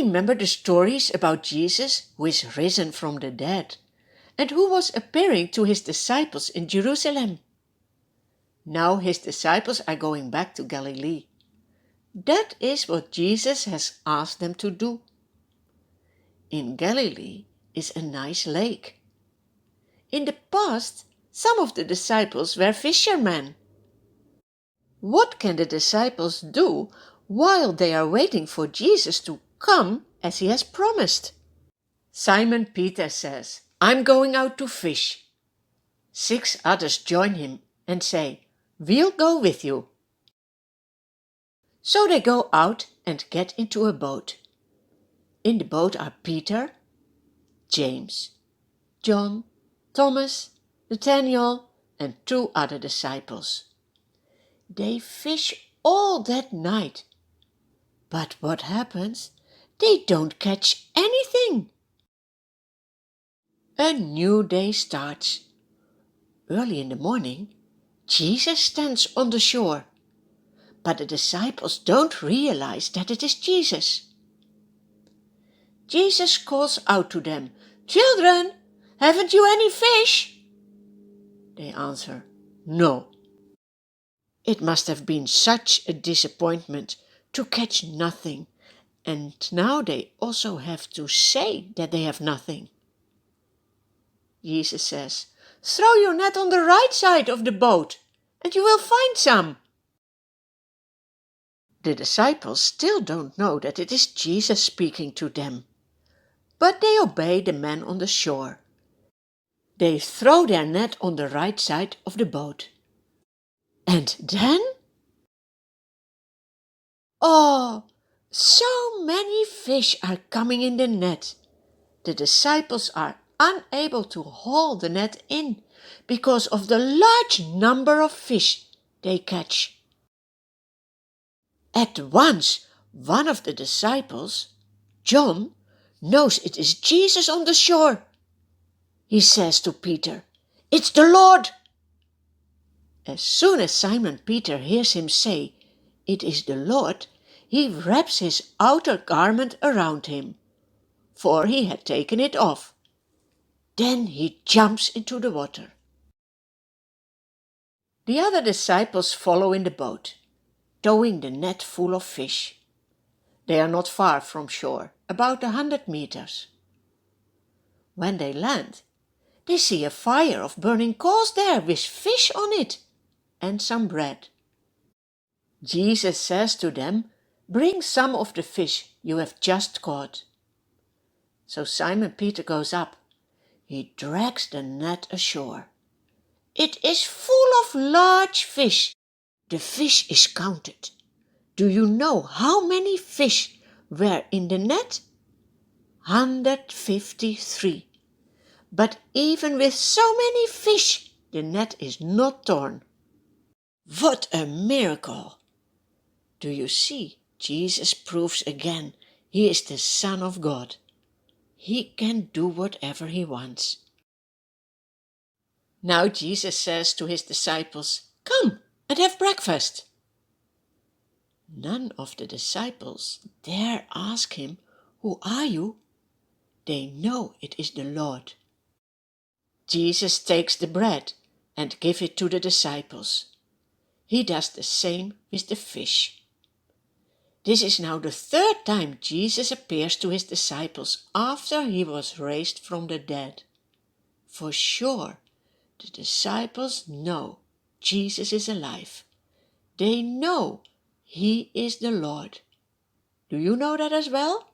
remember the stories about Jesus who is risen from the dead and who was appearing to his disciples in Jerusalem. Now his disciples are going back to Galilee. That is what Jesus has asked them to do. In Galilee is a nice lake. In the past, some of the disciples were fishermen. What can the disciples do while they are waiting for Jesus to come as he has promised? Simon Peter says, "I'm going out to fish." 6 others join him and say, "We'll go with you." So they go out and get into a boat. In the boat are Peter, James, John, Thomas, Nathanael, and 2 other disciples. They fish all that night. But what happens? They don't catch anything. A new day starts. Early in the morning, Jesus stands on the shore. But the disciples don't realize that it is Jesus. Jesus calls out to them, "Children, haven't you any fish?" They answer, "No." It must have been such a disappointment to catch nothing, and now they also have to say that they have nothing. Jesus says, "Throw your net on the right side of the boat, and you will find some." The disciples still don't know that it is Jesus speaking to them, but they obey the man on the shore. They throw their net on the right side of the boat. And then? Oh, so many fish are coming in the net. The disciples are unable to haul the net in because of the large number of fish they catch. At once, one of the disciples, John, knows it is Jesus on the shore. He says to Peter, "It's the Lord." As soon as Simon Peter hears him say, "It is the Lord," he wraps his outer garment around him, for he had taken it off. Then he jumps into the water. The other disciples follow in the boat, towing the net full of fish. They are not far from shore, about 100 meters. When they land, they see a fire of burning coals there with fish on it and some bread. Jesus says to them, "Bring some of the fish you have just caught." So Simon Peter goes up. He drags the net ashore. It is full of large fish. The fish is counted. Do you know how many fish were in the net? 153. But even with so many fish, the net is not torn. What a miracle! Do you see? Jesus proves again he is the Son of God. He can do whatever he wants. Now Jesus says to his disciples, "Come and have breakfast." None of the disciples dare ask him, "Who are you?" They know it is the Lord. Jesus takes the bread and gives it to the disciples. He does the same with the fish. This is now the 3rd time Jesus appears to his disciples after he was raised from the dead. For sure, the disciples know Jesus is alive. They know he is the Lord. Do you know that as well?